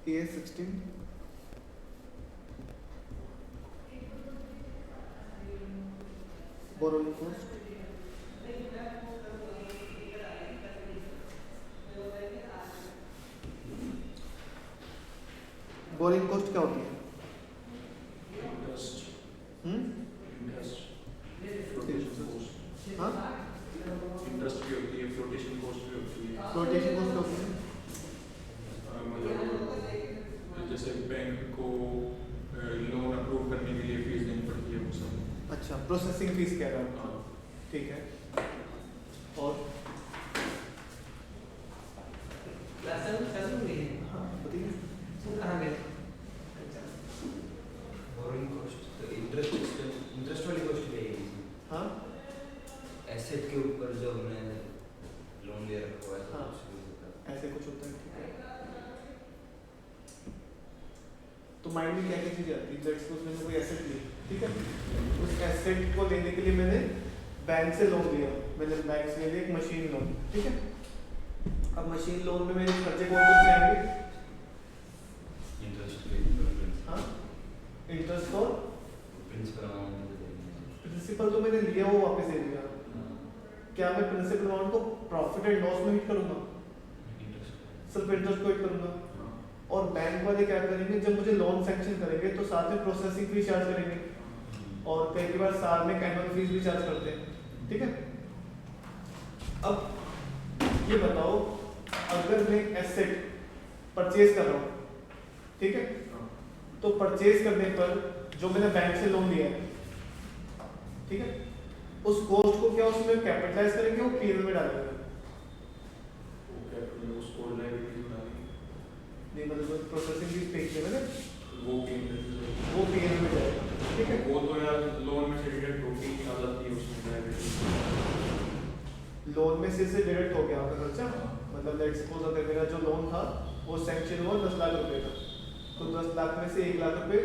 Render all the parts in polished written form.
AS16 borrowing cost, borrowing cost क्या होती है? इंटरेस्ट हाँ, इंटरेस्ट भी होती है, फ्लोटेशन कॉस्ट भी होती है। फ्लोटेशन कॉस्ट क्या होती है? मतलब जैसे बैंक को लोन अप्रूव करने के लिए फीस देनी पड़ती है वो सब। अच्छा, प्रोसेसिंग फीस कह रहा हूँ। हाँ। ठीक है, और हाँ बताइए। बोरिंग कॉस्ट तो इंटरेस्ट वाली कॉस्ट भी है। हाँ एसेट के ऊपर जो हमने लोन ले रखा है हाँ, ऐसे कुछ होता है। ठीक है, तो माइंड में क्या क्या चीज़ आती है? लेट्स सपोज मैंने कोई एसेट ली, ठीक है, उस एसेट को लेने के लिए मैंने बैंक से लोन लिया, मैंने बैंक से लिया एक मशीन लोन, ठीक है। अब मशीन लोन में मेरे खर्चे कौन कौन से आएंगे? इंटरेस्ट हाँ, इंटरेस्ट और प्रिंसिपल अमाउंट प्रिंसिपल तो मैंने लिया वो वापस दे दिया। क्या मैं प्रिंसिपल अमाउंट को प्रॉफिट एंड लॉस में हिट करूंगा? सिर्फ इंटरेस्ट को हिट करूंगा। और बैंक वाले क्या करेंगे, जब मुझे लोन सैंक्शन करेंगे तो साथ में प्रोसेसिंग फीस चार्ज करेंगे, और कई बार साल में एनुअल फीस भी चार्ज करते हैं। ठीक है, अब ये बताओ, अगर मैं एसेट परचेज कर रहा हूँ, ठीक है, तो परचेज करने पर जो मैंने बैंक से लोन लिया है, ठीक है, उस कॉस्ट को क्या उसमें कैपिटलाइज करेंगे, वो पीएल में डालेंगे? उसको लायबिलिटी बना दी। नहीं, मतलब प्रोसेसिंग फीस पे किया मैंने, वो पीएल में जाएगा। ठीक है, वो तो यार लोन में से डिडक्ट होके आ जाती है उसमें लायबिलिटी। लोन में से डायरेक्ट हो गया आपका खर्चा। मतलब लेट्स सपोज अगर मेरा जो लोन था वो सैंक्शन हुआ 10 लाख रुपए का, तो 10 लाख में से 1 लाख रुपए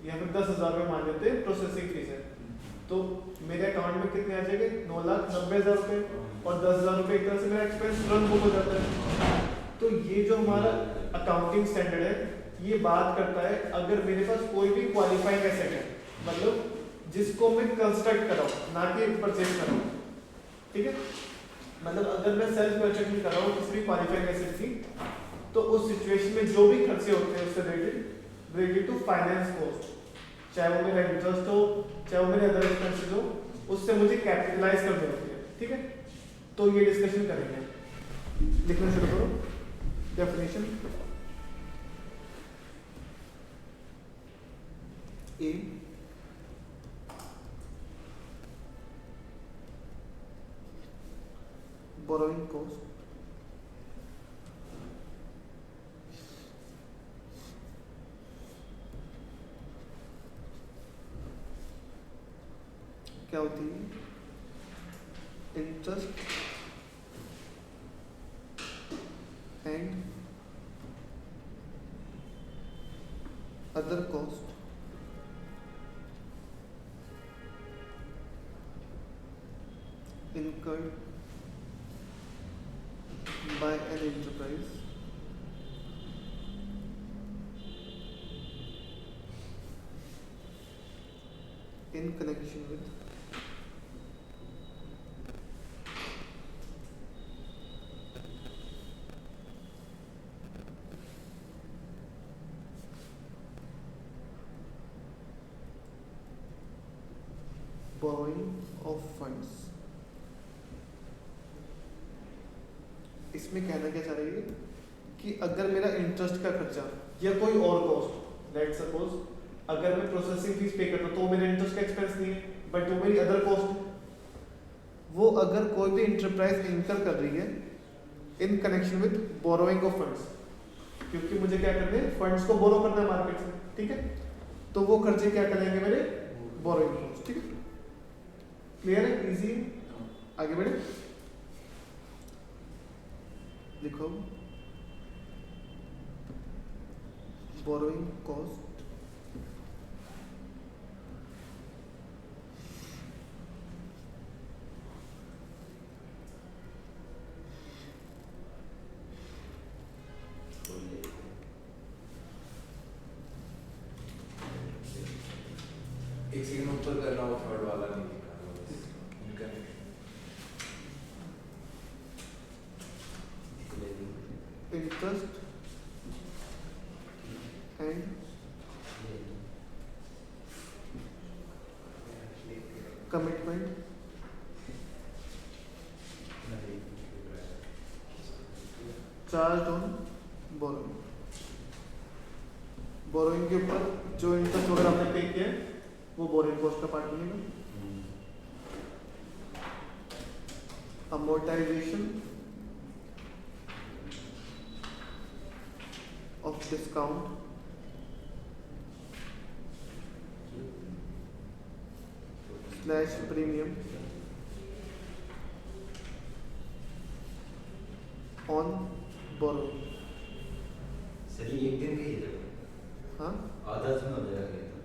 या फिर 10,000 रुपये मान लेते हैं प्रोसेसिंग फीस है, तो मेरे अकाउंट में कितने आ जाएंगे? 9,90,000 रुपये, और 10,000 रुपये एक तरह से मेरा एक्सपेंस तुरंत बुक हो जाता है। तो ये जो हमारा अकाउंटिंग स्टैंडर्ड है ये बात करता है अगर मेरे पास कोई भी क्वालिफाइंग एसेट है, मतलब जिसको मैं कंस्ट्रक्ट कर रहा हूँ ना कि परचेज कर रहा हूँ, ठीक है, मतलब अगर मैं सेल्फ कंस्ट्रक्शन कर रहा हूँ किसी भी क्वालिफाइंग एसेट की, तो उस सिचुएशन में जो भी खर्चे होते हैं उससे रिलेटेड टू फाइनेंस कॉस्ट, चाहे वो मेरा इंटरेस्ट हो चाहे वो मेरे अदर एक्सपेंसेस हो, उससे मुझे कैपिटलाइज करनी होती है। ठीक है, तो ये डिस्कशन करेंगे। लिखना शुरू करो डेफिनेशन। ए borrowing cost क्या होती है? Interest and other cost incurred by an enterprise in connection with borrowing of funds। इसमें कहना क्या चाह रही है कि अगर मेरा इंटरेस्ट का खर्चा या कोई और कॉस्ट, लेट सपोज अगर मैं प्रोसेसिंग फीस पे करता हूँ तो मेरा इंटरेस्ट का एक्सपेंस नहीं है, बट वो मेरी अदर कॉस्ट है, वो अगर कोई भी इंटरप्राइज इनकर कर रही है in connection with borrowing of funds, क्योंकि मुझे क्या करना है, फंड्स को बोरो करना है मार्केट से, ठीक है, तो वो खर्चे क्या करेंगे मेरे बोरोइंग कॉस्ट। ठीक है, क्लियर है, इजी, आगे बढ़े, लिखो बोरोइंग कॉस्ट ऊपर करना वो थर्ड वाला नहीं दिखा रहा बस इनका नहीं interest and commitment charge on borrowing. Borrowing के ऊपर जो इंटरेस्ट वगैरह हमने पे किया है वो बोरोइंग कॉस्ट का पार्ट बनेगा। Amortisation of discount slash premium on borrowing. Sir ये एक दिन का ही है हाँ आधा दिन हो जाएगा ये तो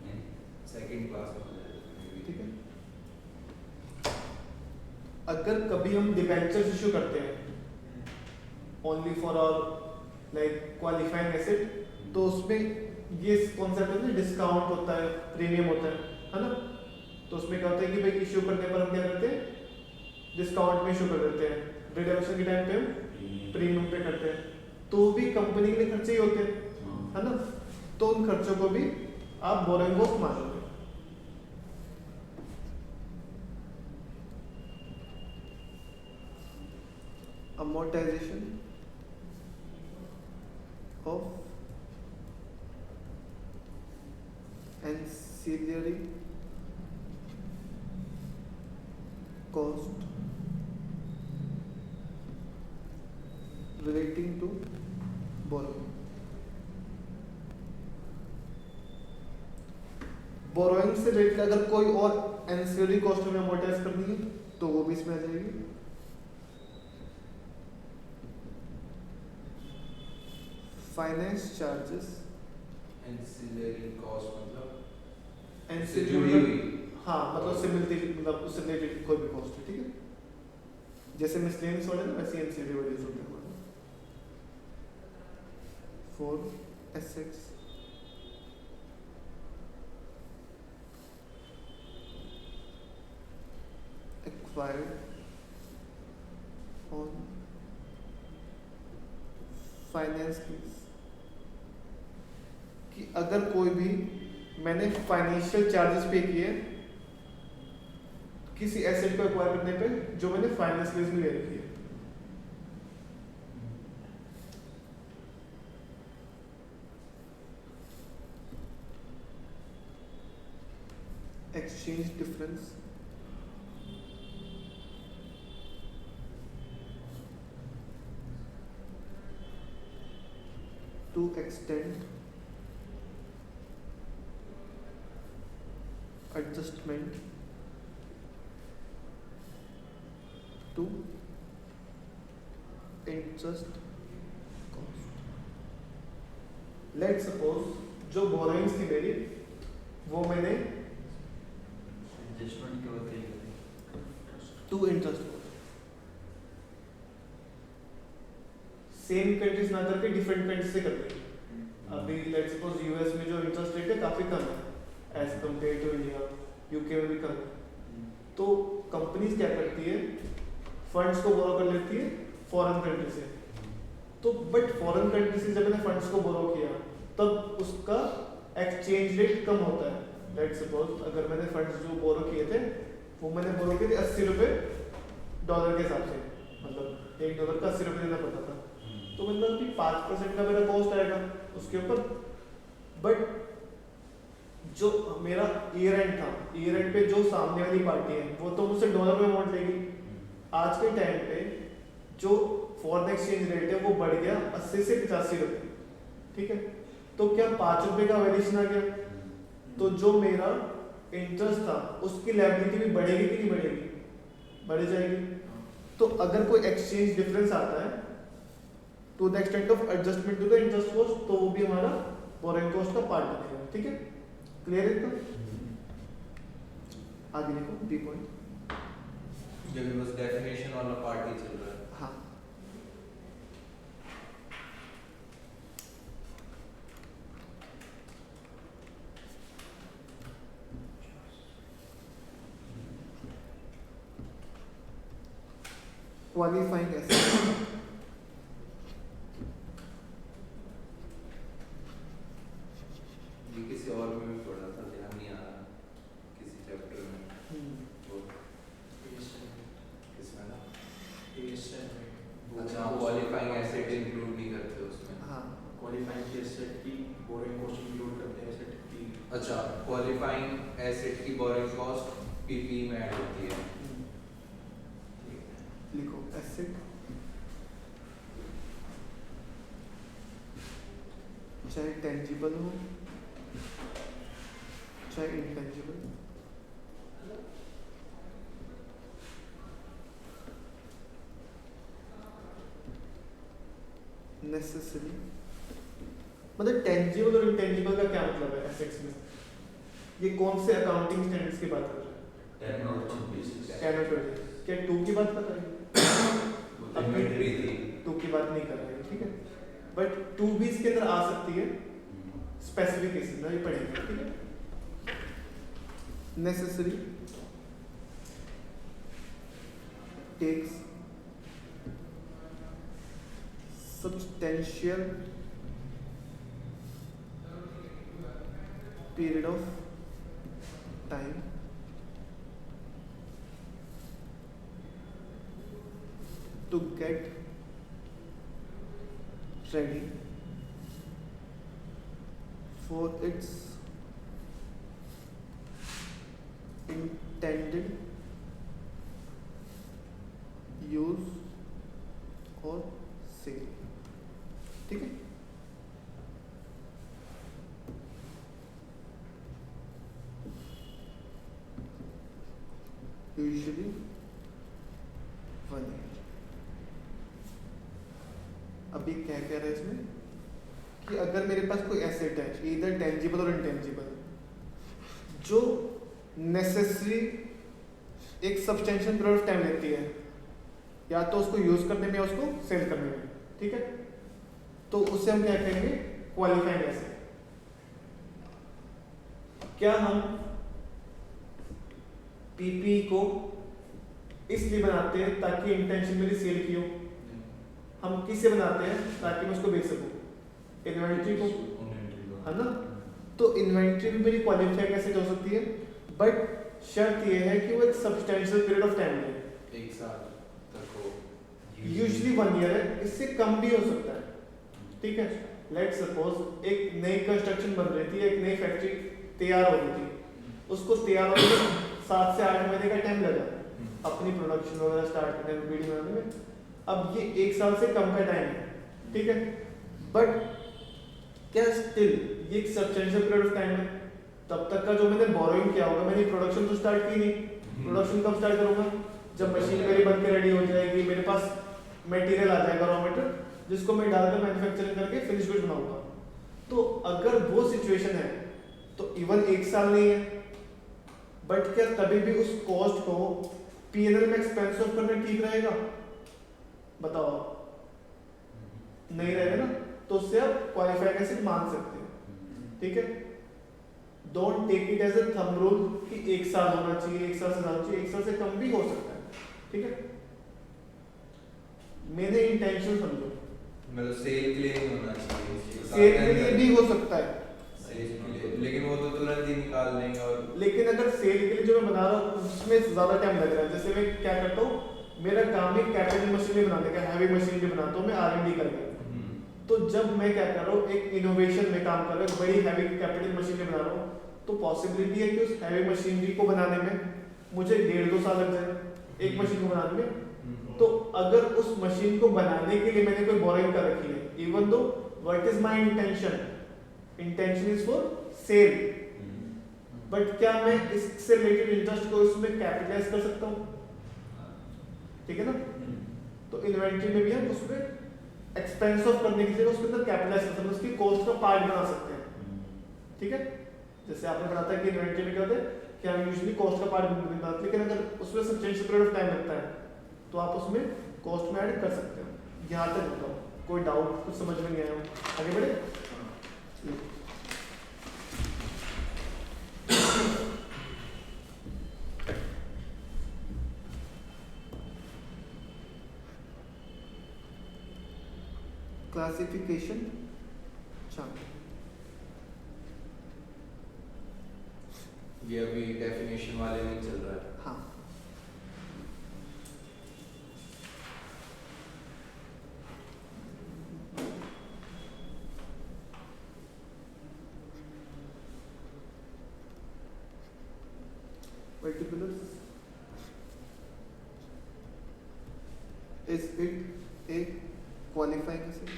नहीं सेकंड क्लास में हो जाएगा ठीक है। अगर कभी हम डिबेंचर्स इशू करते हैं only for our like qualifying asset तो उसमें ये कॉन्सेप्ट होता है डिस्काउंट होता है प्रीमियम होता है ना। तो उसमें क्या होता है कि भाई इशू करने पर हम क्या करते हैं डिस्काउंट में इशू कर देते हैं, रिडम्पशन के टाइम पे हम प्रीमियम पे करते हैं। तो भी कंपनी के लिए खर्चे ही होते हैं है ना। तो उन खर्चों को भी आप बोरोइंग कॉस्ट मानोगे। amortization of ancillary cost relating to borrowing। Borrowing से रिलेटेड अगर कोई और एंसिलरी कॉस्ट हमें अमोर्टाइज करनी है तो वो भी इसमें आ जाएगी। फाइनेंस चार्जेस एंसिलरी कॉस्ट मतलब एंसिलरी जुड़ी हुई हाँ मतलब उससे मिलती मतलब उससे रिलेटेड कोई भी कॉस्ट है ठीक है। जैसे मिसलेनियस होता है ना वैसे एंसिलरी वैल्यूज होते हैं हमारे for assets acquired on finance lease कि अगर कोई भी मैंने फाइनेंशियल चार्जेस पे किए किसी एसेट को एक्वायर करने पे जो मैंने फाइनेंस लीज में ले रखी है। Exchange difference to extend adjustment to interest cost। Let's suppose जो बोरोइंग्स थी मेरी वो मैंने एडजस्टमेंट के बाद टू इंटरेस्ट सेम कंट्रीज ना करके डिफरेंट कंट्रीज से करते हैं। अभी लेट्स सपोज यूएस में जो इंटरेस्ट रेट है काफी कम है as compare to India, UK में भी कम है। तो कंपनीज क्या करती है फंड्स को बोरो कर लेती है फॉरेन कंट्री से। तो बट फॉरेन कंट्री से जब मैंने फंड्स को बोरो किया तब उसका एक्सचेंज रेट कम होता है। लेट्स सपोज अगर मैंने फंड्स जो बोरो किए थे वो मैंने बोरो किए थे 80 रुपये डॉलर के हिसाब से, मतलब $1 का 80 रुपये देना पड़ता था। तो मतलब कि 5% का मेरा कॉस्ट आएगा उसके ऊपर। बट जो मेरा ईयर एंड था, ईयर एंड पे जो सामने वाली पार्टी है वो तो मुझसे डॉलर में अमाउंट लेगी। आज के टाइम पे जो फॉरेन एक्सचेंज रेट है वो बढ़ गया 80 से 85 रुपये, ठीक है। तो क्या 5 रुपये का वेरिएशन आ गया, तो जो मेरा इंटरेस्ट था उसकी लायबिलिटी भी बढ़ेगी कि नहीं बढ़ेगी, बढ़ जाएगी। तो अगर कोई एक्सचेंज डिफरेंस आता है to the extent of adjustment to the interest cost तो वो भी हमारा बोरोइंग कॉस्ट का पार्ट बनेगा, ठीक है। क्लियर है इसका? आगे देखो बी पॉइंट। जब बस डेफिनेशन वाला पार्ट ही चल रहा है। हाँ क्वालिफाइंग एसेट ये किसी और में भी पढ़ा था, ध्यान नहीं आ रहा किसी चैप्टर में। वो किसमें था? अच्छा, क्वालिफाइंग एसेट इंक्लूड नहीं करते उसमें। हाँ क्वालिफाइंग एसेट की बोरिंग कॉस्ट इंक्लूड करते हैं एसेट की। अच्छा, क्वालिफाइंग एसेट की बोरिंग कॉस्ट पीपी में ऐड होती है। लिखो एसेट चाहे टेंजिबल हो चाहे इंटेंजिबल, नेसेसरी, मतलब टेंजिबल और इंटेंजिबल का क्या मतलब है एसेट्स में? ये कौन से अकाउंटिंग स्टैंडर्ड्स की बात कर रहे हैं? 10 और 26 क्या 20 क्या 2 की बात कर रहे हैं? इन्वेंटरी थी। 2 की बात नहीं कर रहे हैं, ठीक है, बट 2 भी इसके अंदर आ सकती है स्पेसिफिकेशन में, ये पढ़ेंगे, ठीक है। Necessary takes substantial period of time to get ready for its intended use or sale, ठीक है। Usually 1 year। अभी क्या कह रहे हैं इसमें कि अगर मेरे पास कोई एसेट है, इधर टेंजिबल और इंटेंजिबल, जो नेसेसरी एक सब्सटेंशियल पीरियड ऑफ टाइम लेती है, या तो उसको यूज करने में या उसको सेल करने में, ठीक है, तो उससे हम क्या कहेंगे? Qualifying asset. क्या हम पीपी को इसलिए बनाते हैं ताकि इंटेंशन मेरी सेल की हो? हम किससे बनाते हैं? ताकि मैं उसको बेच सकूं, इन्वेंट्री को, है ना। तो इन्वेंट्री भी मेरी क्वालिफाइंग एसेट हो सकती है, बट शर्त यह है कि वो एक सब्सटेंशियल पीरियड ऑफ टाइम ले, 1 साल तक हो। यूजुअली 1 year है, इससे कम भी हो सकता है, ठीक है। लेट्स सपोज एक नई कंस्ट्रक्शन बन रही थी, एक नई फैक्ट्री तैयार हो रही थी, उसको तैयार होने में 7 से 8 महीने का टाइम लगा अपनी प्रोडक्शन वगैरह स्टार्ट करने में, वीडियो बनाने में। अब ये 1 साल से कम का टाइम है, ठीक है, बट क्या स्टिल ये एक सब्सटेंशियल पीरियड ऑफ टाइम है। तब तक का जो मैंने बोरोइंग किया होगा, मैंने प्रोडक्शन तो स्टार्ट की नहीं। प्रोडक्शन कब स्टार्ट करूंगा? जब मशीन मेरी बन के रेडी हो जाएगी, मेरे पास मटेरियल आ जाएगा, रॉ मटेरियल, जिसको मैं डालकर मैन्युफैक्चरिंग करके फिनिश गुड बनाऊंगा। तो अगर वो सिचुएशन है तो इवन 1 साल नहीं है, बट क्या तभी भी उस कॉस्ट को पीएनएल में एक्सपेंस ऑफ करना ठीक रहेगा? बताओ, नहीं रहेगा ना। तो उससे आप क्वालिफाइंग एसेट मान सकते हैं, ठीक है। Don't take it as a thumb rule कि 1 साल होना चाहिए, 1 साल से ज्यादा चाहिए, 1 साल से कम भी हो सकता है, ठीक है। मेरे इंटेंशन समझो, मतलब सेल के लिए नहीं होना चाहिए, सेल के लिए भी हो सकता है, सेल के लिए, लेकिन वो तो तुरंत ही निकाल लेंगे। और लेकिन अगर सेल के लिए जो मैं बना रहा हूँ उसमें ज्यादा टाइम लग रहा है, जैसे मैं क्या करता हूँ, मेरा काम है कैपिटल मशीनरी बनाने का, हैवी मशीनरी बनाता हूँ मैं R&D करके। तो जब मैं क्या कर रहा हूँ, एक इनोवेशन में काम कर रहा हूँ, बड़ी हैवी कैपिटल मशीनरी बना रहा हूँ, तो पॉसिबिलिटी है कि उस हैवी मशीनरी को बनाने में मुझे 1.5-2 साल लग जाए एक मशीन को बनाने में। तो अगर उस मशीन को बनाने के लिए मैंने कोई बोरिंग कर रखी है, even though what is my intention is for sale, but क्या मैं इससे रिलेटेड इंटरेस्ट को इसमें कैपिटलाइज कर सकता हूँ? ठीक है ना। तो इन्वेंट्री में भी हम उसमें एक्सपेंस ऑफ करने की जगह उसके अंदर कैपिटलाइज कर सकते हैं, उसकी कॉस्ट का पार्ट बना सकते हैं, ठीक है। जैसे आपने बताया था कि इन्वेंट्री में क्या होता है कि हम यूजुअली कॉस्ट का पार्ट बनाते हैं, लेकिन अगर उसमें सब्सटेंशियल पीरियड ऑफ टाइम लगता है तो आप उसमें कॉस्ट में ऐड कर सकते हो। यहाँ तक बताओ, कोई डाउट, कुछ समझ में नहीं आया हो, आगे बढ़े। Classification chart. ये अभी डेफिनेशन वाले में चल रहा है। हाँ, particulars, is it a qualifying asset?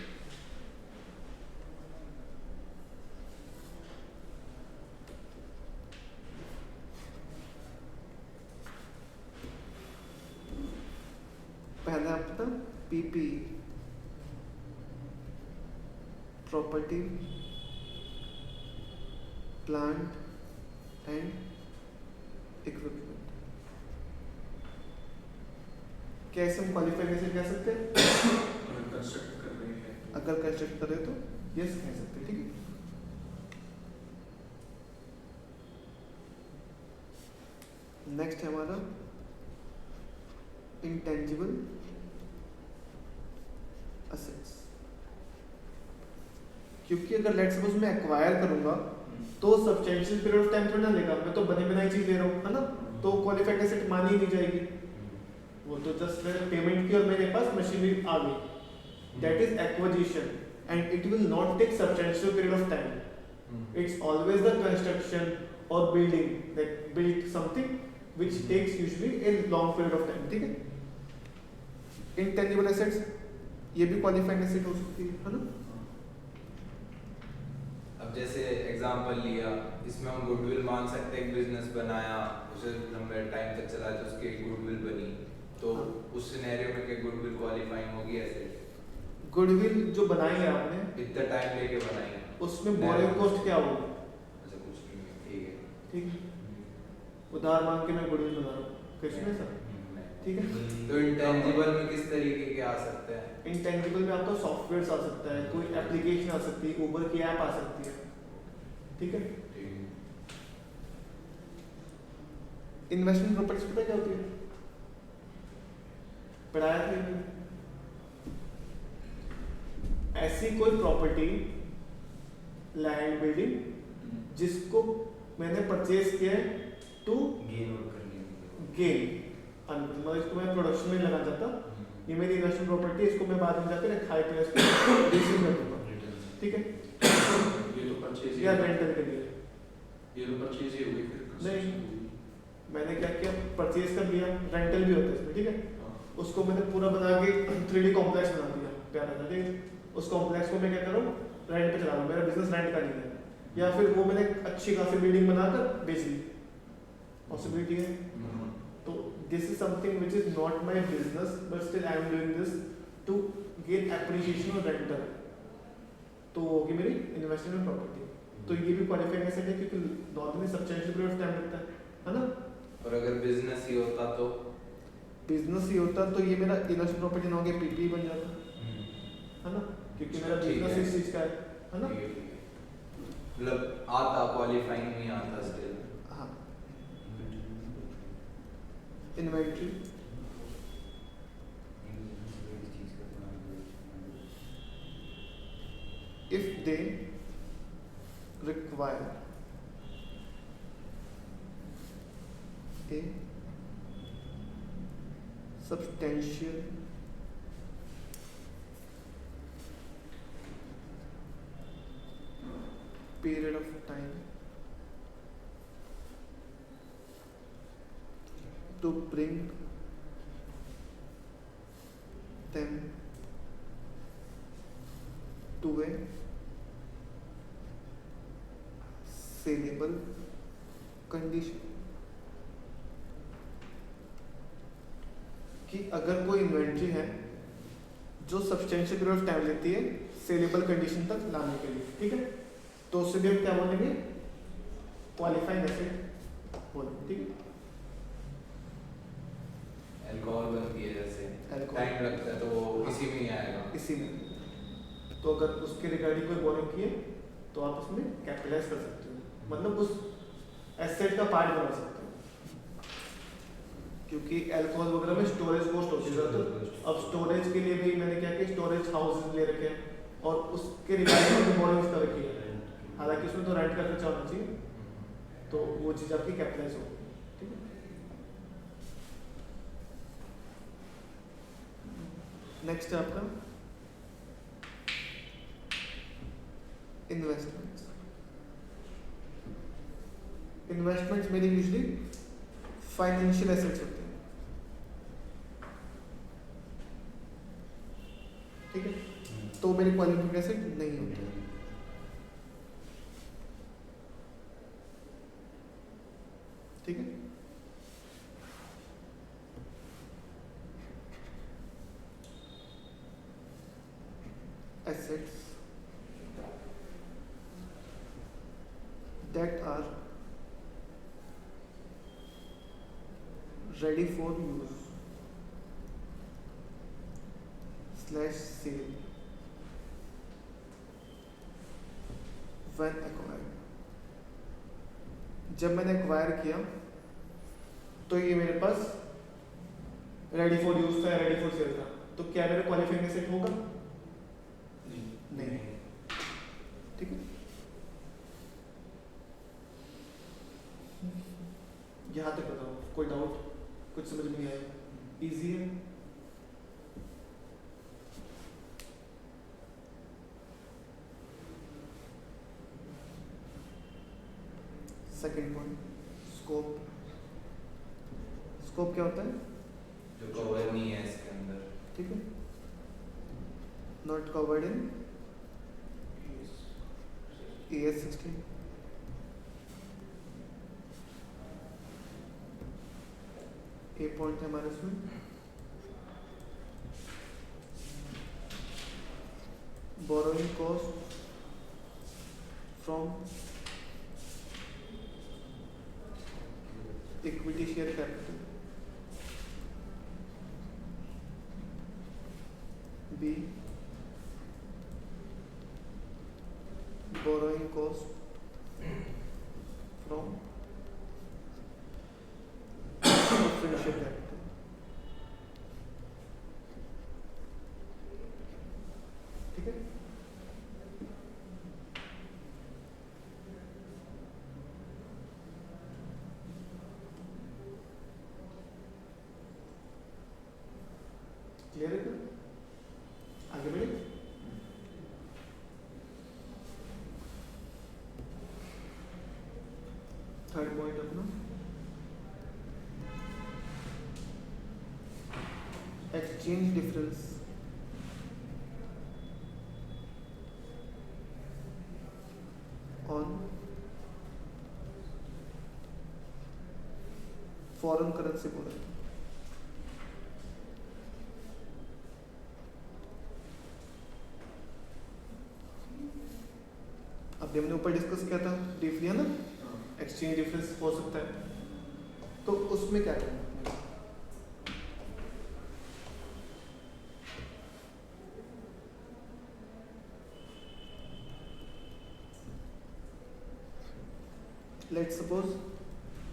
पहले आपका PP property plant and equipment. कैसे हम क्वालिफाई कैसे कह सकते हैं? अगर कंस्ट्रक्ट कर रहे हैं अगर कंस्ट्रक्ट करें तो यस कह सकते हैं, ठीक है। नेक्स्ट है हमारा इंटेंजिबल असेट्स। क्योंकि अगर लेट्स सपोज मैं एक्वायर करूंगा तो सब्सटेंशियल पीरियड ऑफ टाइम थोड़ा ना लेगा, मैं तो बनी बनाई चीज ले रहा हूँ, है ना, तो क्वालिफाइड एसेट मानी ही नहीं जाएगी। वो तो जस्ट पेमेंट की और मेरे पास मशीनरी आ गई, that is acquisition and it will not take substantial period of time. Its always the construction और building, that build something which takes usually a long period of time, ठीक है। Intangible assets ये भी qualified asset हो सकती है ना। अब जैसे एग्जांपल लिया, इसमें हम गुडविल मान सकते हैं, एक बिजनेस बनाया, उसे लंबे टाइम तक चला तो उसकी गुडविल बनी, तो उस सिनेरियो में क्या गुडविल क्वालिफाइंग होगी एसेट? गुडविल जो बनाई है आपने, इतना टाइम लेके बनाई है, उसमें बोरिंग कॉस्ट क्या होगी? ऐसा कुछ नहीं है, ठीक है। ठीक है, उधार मांग के मैं गुडविल बना रहा हूँ, कुछ नहीं सर, ठीक है। तो इंटेंजिबल में किस तरीके के आ सकते हैं? इंटेंजिबल में आपका सॉफ्टवेयर आ सकता है, कोई एप्लीकेशन आ सकती है, ऊबर की ऐप आ सकती है, ठीक है। इन्वेस्टमेंट प्रॉपर्टीज पता क्या होती है? पढ़ाया था ये। ऐसी कोई प्रॉपर्टी, लैंड, बिल्डिंग जिसको मैंने परचेज किया है टू गेन और करने गेन, मतलब इसको मैं प्रोडक्शन में लगा चाहता, ये मेरी इन्वेस्टमेंट प्रॉपर्टी, इसको मैं बाद में जाकर एक हाई प्राइस पे रीसेल कर दूंगा, ठीक है। ये तो परचेज या रेंटल के लिए, ये तो परचेज ही हो गई फिर। नहीं, मैंने क्या किया, परचेज कर लिया, रेंटल भी होता है इसमें, ठीक है। उसको मैंने पूरा बना के 3D कॉम्प्लेक्स बना दिया, प्यारा था, ठीक है। उस कॉम्प्लेक्स को मैं क्या करूँ, रेंट पे चला रहा हूँ, मेरा बिजनेस रेंट का नहीं है, या फिर वो मैंने अच्छी खासी बिल्डिंग बनाकर बेच ली, पॉसिबिलिटी है। तो this is something which is not my business but still I am doing this to gain appreciation और रेंटल, तो होगी मेरी इन्वेस्टमेंट प्रॉपर्टी। तो ये भी क्वालिफाइंग एसेट है क्योंकि normally substantial period of time लगता है ना। और अगर बिजनेस ही होता तो? बिजनेस ही होता तो ये मेरा इन्वेस्टमेंट प्रॉपर्टी ना होके पीपी बन जाता, है ना, क्योंकि मेरा बिजनेस इस चीज का है ना। मतलब आता, क्वालिफाइंग नहीं आता स्टिल। हाँ, inventory, if they require a substantial period of time to bring them to a saleable condition, कि अगर कोई इन्वेंट्री है जो सब्सटेंशियल पीरियड ऑफ टाइम लेती है सेलेबल कंडीशन तक लाने के लिए, ठीक है, तो उससे भी हम क्या बोलेंगे, क्वालिफाइंग एसेट बोलेंगे, ठीक है। अल्कोहल बनती है जैसे, Alcohol. टाइम लगता है तो वो इसी में ही आएगा। इसी में, तो अगर उसके रिगार्डिंग कोई बोरिंग किए तो आप उसमें कैपिटलाइज कर सकते हो, मतलब उस एसेट का पार्ट बना सकते हो, क्योंकि अल्कोहल वगैरह में स्टोरेज कॉस्ट होती है। तो अब स्टोरेज के लिए भी मैंने क्या किया, स्टोरेज हाउसेज ले रखे हैं, और उसके रिगार्डिंग में बोरोइंग्स कर रखी है, हालांकि उसमें तो रेंट का खर्चा होना चाहिए, तो वो चीज़ आपकी कैपिटलाइज होगी, ठीक है। नेक्स्ट है आपका इन्वेस्टमेंट्स। इन्वेस्टमेंट्स मेरे यूजली फाइनेंशियल एसेट्स होते हैं, ठीक है, तो मेरी क्वालिफाइड एसेट नहीं होती, ठीक है। Assets that are ready for use / sale when acquired। जब मैंने एक्वायर किया तो ये मेरे पास रेडी फॉर यूज था, रेडी फॉर सेल था, तो क्या मेरा क्वालिफाइंग एसेट होगा? नहीं, ठीक है। यहाँ तक बताओ, कोई डाउट, कुछ समझ में नहीं आया? इजी है। Second point, scope. स्कोप क्या होता है? जो कवर नहीं है इसके अंदर, ठीक है, not covered in AS 16। A point है हमारे इसमें, borrowing cost from equity share capital, B borrowing cost from preferential capital, ठीक है। क्लियर है क्या? आगे बढ़े। थर्ड पॉइंट अपना exchange difference on foreign currency बोला था। अभी हमने ऊपर डिस्कस किया था ब्रीफली, है ना, एक्सचेंज डिफरेंस हो सकता है, तो उसमें क्या करना? लेट्स सपोज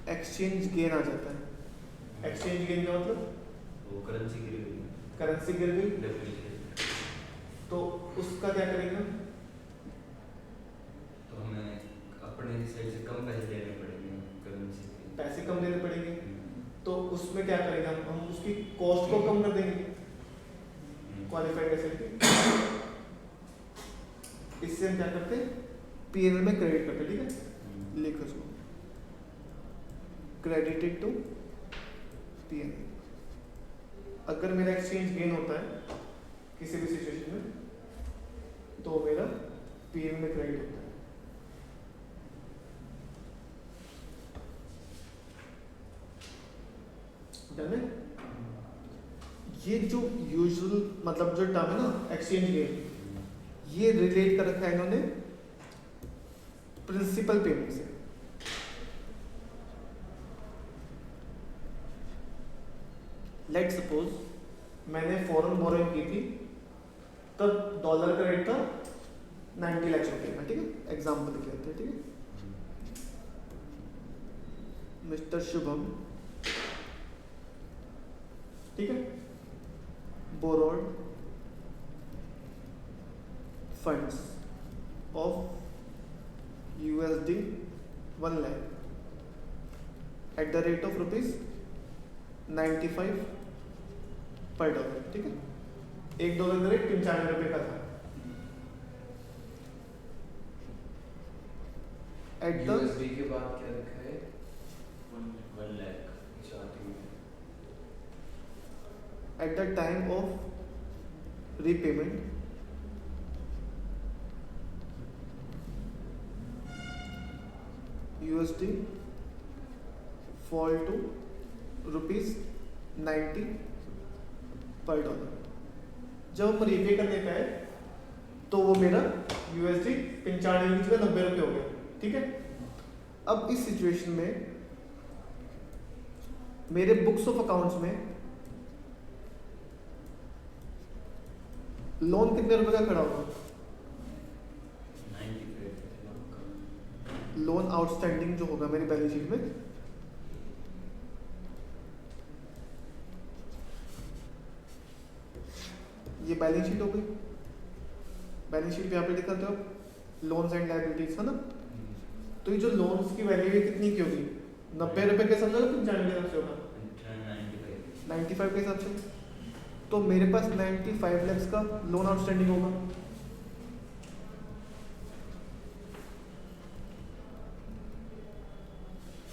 एक्सचेंज गेन आ जाता है। एक्सचेंज गेन का मतलब वो करेंसी गिर गई, करेंसी गिर गई, डेप्रिसिएट, तो उसका क्या करेगा? तो हमें अपने साइड से कम पैसे देने पड़ेंगे करेंसी के। पैसे कम देने पड़ेंगे, तो उसमें क्या करेगा? हम उसकी कॉस्ट को कम कर देंगे, क्वालिफाइड एसेट की। इससे हम क्या करते हैं? पीएनएल में क्रेडिट करते हैं, ठीक है, लिखो इसको, क्रेडिटेड टू पीएनएल। अगर मेरा एक्सचेंज गेन होता है किसी भी सिचुएशन में, तो मेरा पीएनएल में क्रेडिट होता है। डन है? ये जो यूजुअल मतलब जो टर्म है ना एक्सचेंज गेन, ये रिलेट कर रखा है इन्होंने प्रिंसिपल पेमेंट से। लेट सपोज मैंने फॉरेन बोरोइंग की थी, तब डॉलर का रेट था 90 लाख रुपए में, ठीक है, एग्जाम्पल के लिए, ठीक है। मिस्टर शुभम, ठीक है, borrowed funds of USD 1 lakh at the rate of rupees 95 पर डॉलर, ठीक है। $1 का रेट 95 रुपये का था। एट द USD के बाद क्या लिखा है? 1 लाख स्टार्टिंग में। at the time of repayment USD fall to rupees 90 पर डॉलर। जब हम रीपे करने पे आए तो वो मेरा USD 95 की जगह 90 रुपये हो गया, ठीक है। अब इस सिचुएशन में मेरे बुक्स ऑफ अकाउंट्स में लोन कितने रुपए का खड़ा होगा? 95 लोन आउटस्टैंडिंग जो होगा मेरी बैलेंस शीट में, ये बैलेंस शीट हो गई। बैलेंस शीट पे यहाँ पे लिखा था लोन्स एंड लायबिलिटीज, है ना। तो ये जो लोन्स की वैल्यू है कितनी की होगी? 90 रुपए के हिसाब से, 95 के हिसाब से होगा? 95 के हिसाब से। तो मेरे पास 95 lakhs का लोन आउटस्टैंडिंग होगा।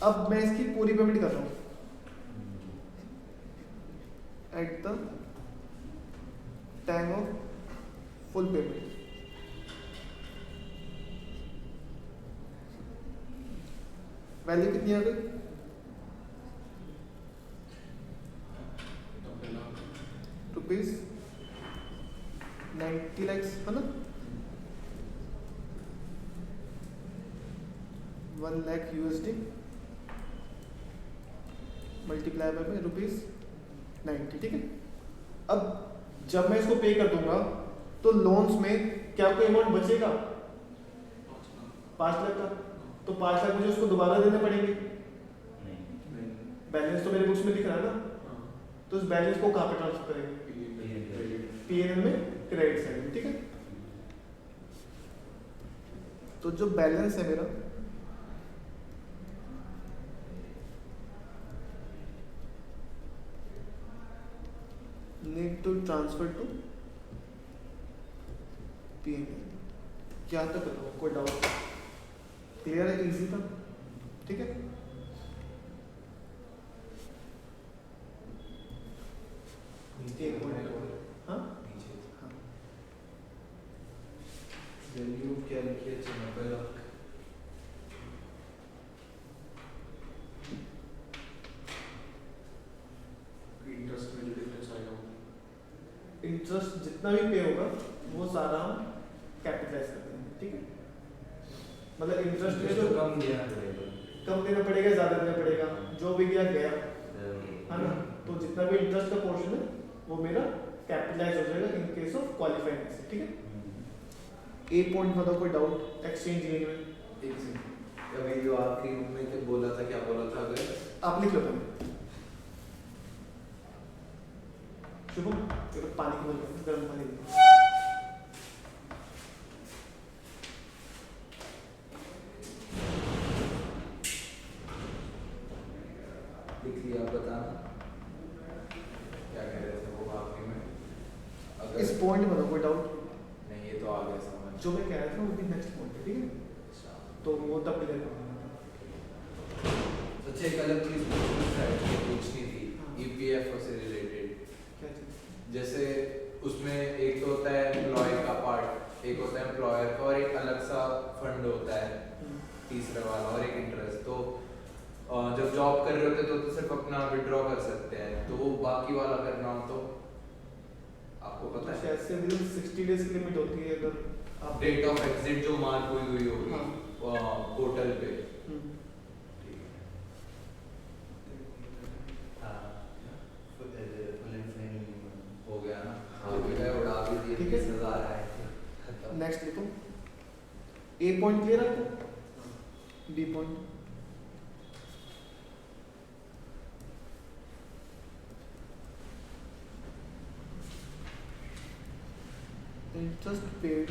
अब मैं इसकी पूरी पेमेंट कर रहा हूँ at the time of full payment. Value कितनी आ गई? 90 लाख रुपीज 90 lakhs, है ना। 1 lakh USD multiply by rupees 90, ठीक है। अब जब मैं इसको पे कर दूंगा तो लोन्स में क्या कोई अमाउंट बचेगा? 5 लाख का। तो 5 लाख मुझे उसको दोबारा देने पड़ेंगे। बैलेंस तो मेरे बुक्स में दिख रहा है ना, तो उस बैलेंस को कहाँ पे ट्रांसफर करेंगे? PNL में क्रेडिट साइड में, ठीक है। तो जो बैलेंस है मेरा need to transfer to PNL। क्या तक बताओ, कोई डाउट? क्लियर है, इजी था, ठीक है। एक मिनट, हाँ वैल्यू क्या लिखी है? 90 लाख। इंटरेस्ट में जो डिफरेंस आएगा वो इंटरेस्ट जितना भी पे होगा वो सारा हम कैपिटलाइज करते हैं, ठीक है। मतलब इंटरेस्ट में जो कम देना पड़ेगा, कम देना पड़ेगा, ज्यादा देना पड़ेगा, जो भी गया गया, है ना। तो जितना भी इंटरेस्ट का पोर्शन है वो मेरा कैपिटलाइज हो जाएगा इन केस ऑफ क्वालिफाइंग, ठीक है। ए पॉइंट मतलब कोई डाउट एक्सचेंज रेट में? एक सेकंड, अभी जो आखिरी रूम में क्या बोला था, क्या बोला था? अगर आप लिख लो पहले। शुभम एक पानी की बोतल, गर्म पानी दे। लिख लिया, बताना क्या कह रहे थे वो आखिरी में? अगर इस पॉइंट में कोई डाउट? नहीं, ये तो आ गया समझ। जो मैं कह रहा था वो भी नेक्स्ट पॉइंट है, ठीक है। तो वो तब क्लियर करना। अच्छा, एक अलग चीज पूछनी थी हाँ। EPFO से रिलेटेड। क्या चीज? जैसे उसमें एक तो होता है एम्प्लॉय का पार्ट, एक होता है एम्प्लॉयर का, और एक अलग सा फंड होता है तीसरा वाला, और एक इंटरेस्ट। तो जब जॉब कर रहे होते तो सिर्फ अपना विड्रॉ कर सकते हैं, तो वो बाकी वाला करना हो तो आपको पता है शायद से विदिन 60 डेज की लिमिट होती है अगर आप डेट ऑफ एग्जिट जो मार्क हुई होगी हाँ। पोर्टल पे। हम्म। ठीक है। हाँ, फुल एंड फाइनल हो गया ना? हाँ, बेटा उड़ा भी दिए, ठीक है। 20,000 आए थे। नेक्स्ट लिखो। ए पॉइंट क्लियर है आपको? बी पॉइंट interest paid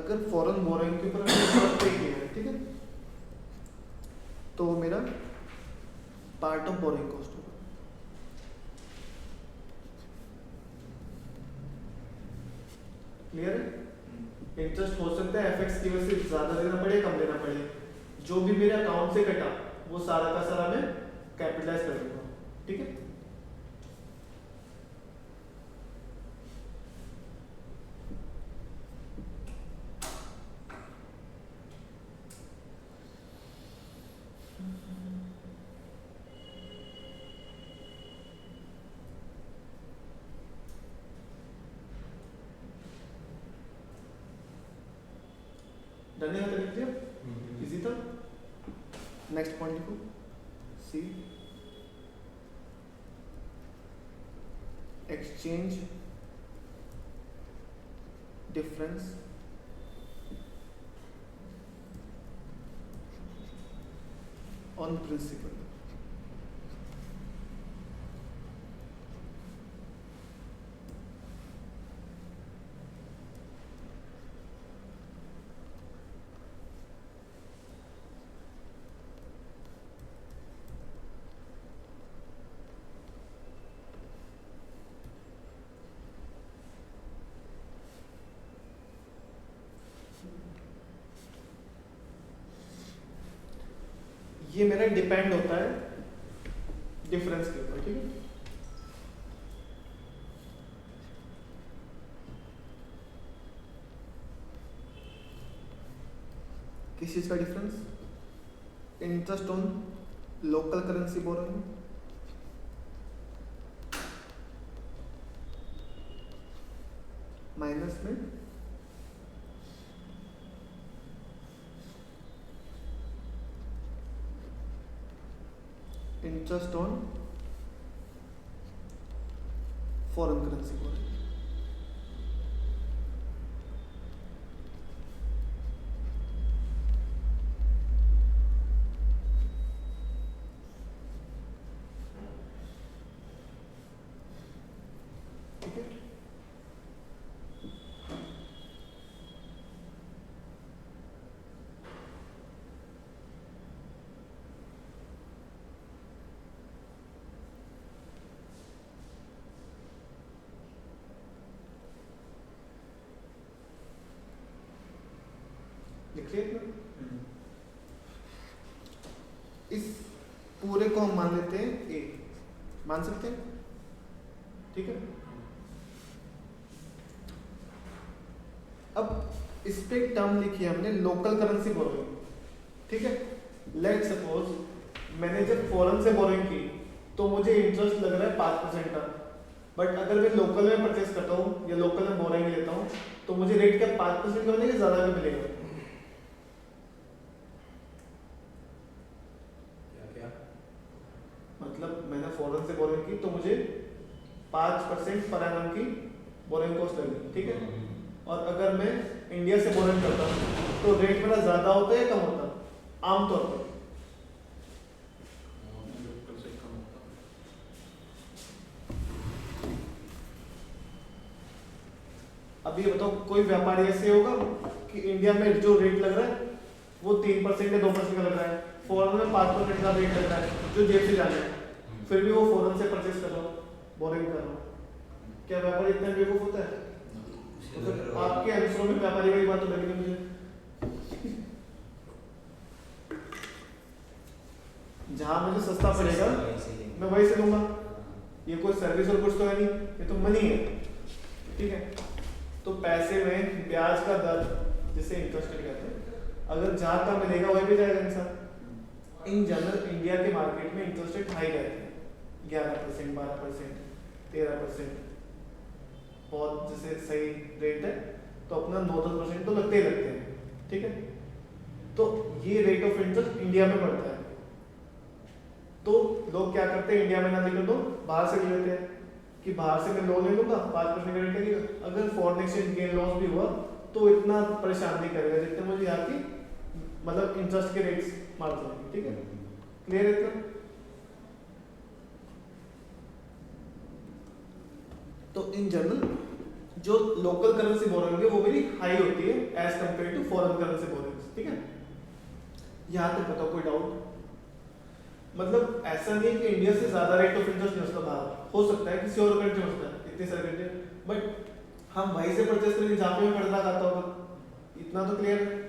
अगर फॉरेन बोरोइंग के ऊपर इंटरेस्ट पे किया है, ठीक है, तो वो मेरा पार्ट ऑफ बोरोइंग कॉस्ट होगा। क्लियर है? इंटरेस्ट हो सकता है एफएक्स की वजह से ज्यादा देना पड़े, कम देना पड़े, जो भी मेरे अकाउंट से कटा वो सारा का सारा मैं कैपिटलाइज कर दूंगा, ठीक है। डन है? तो लिख दिया, इजी था। नेक्स्ट पॉइंट लिखो, सी एक्सचेंज डिफरेंस ऑन प्रिंसिपल। ये मेरा डिपेंड होता है डिफरेंस के ऊपर, ठीक है। किस चीज का difference? Interest on local currency borrowing minus में interest on foreign currency borrowing. ठीक है, लिखिए इतना। इस पूरे को हम मान लेते हैं ए, मान सकते हैं, ठीक है। अब इस पे एक टर्म लिखी है हमने लोकल करेंसी बोरोइंग, ठीक है। लेट सपोज मैंने जब फॉरेन से बोरोइंग की तो मुझे इंटरेस्ट लग रहा है 5% का, बट अगर मैं लोकल में परचेस करता हूँ या लोकल में बोरोइंग लेता हूँ तो मुझे रेट क्या 5% का मिलेगा, ज्यादा का मिलेगा? मतलब मैंने फॉरेन से बोरोइंग की तो मुझे 5% पर एनम की बोरोइंग कॉस्ट लगी, ठीक है। और अगर मैं इंडिया से बोरोइंग करता हूँ तो रेट मेरा ज्यादा होता है या कम होता है आमतौर पर? लोकल से कम होता है। अब ये बताओ, कोई व्यापारी ऐसे होगा कि इंडिया में जो रेट लग रहा है वो 3% या 2% का लग रहा है, फॉरेन में 5% का रेट लग रहा है जो जेब से जाना है, फिर भी वो फॉरेन से परचेस कर रहा हो, बोरिंग कर रहा हो, क्या व्यापारी इतना बेवकूफ होता है? तो आपके अनुसारों में व्यापारी की बात तो लगी नहीं मुझे। जहां मुझे सस्ता पड़ेगा मैं वहीं से लूंगा, ये कोई सर्विस और कुछ तो है नहीं, ये तो मनी है, ठीक है। तो पैसे में ब्याज का दर जिसे इंटरेस्ट रेट कहते हैं, अगर जहां का मिलेगा वहीं पे जाएगा इंसान। इन जनरल इंडिया के मार्केट में इंटरेस्ट रेट हाई रहते हैं, 11%, 12%, 13%, बहुत जैसे सही रेट है तो अपना 9-10% तो लगते ही लगते हैं, ठीक है। तो ये रेट ऑफ इंटरेस्ट इंडिया में बढ़ता है, तो लोग क्या करते हैं, इंडिया में ना लेकर दो बाहर से ले लेते हैं कि बाहर से मैं लोन ले लूंगा 5% का रेट लगेगा, अगर फॉरेन एक्सचेंज गेन लॉस भी हुआ तो इतना परेशान नहीं करेगा जितने मुझे यहाँ की मतलब इंटरेस्ट के रेट्स मार जाएंगे, ठीक है। क्लियर है इतना? तो इन जनरल जो लोकल करेंसी बोरोइंग है वो मेरी हाई होती है as compare to foreign currency borrowings, ठीक है। यहाँ तक बताओ कोई डाउट? मतलब ऐसा नहीं है कि इंडिया से ज्यादा रेट ऑफ इंटरेस्ट नहीं उसका बाहर, हो सकता है किसी और कंट्री में होता है, इतने सारे कंट्री, बट हम वहीं से परचेस करेंगे जहाँ पे हमें पड़ता खाता होगा, इतना तो क्लियर है।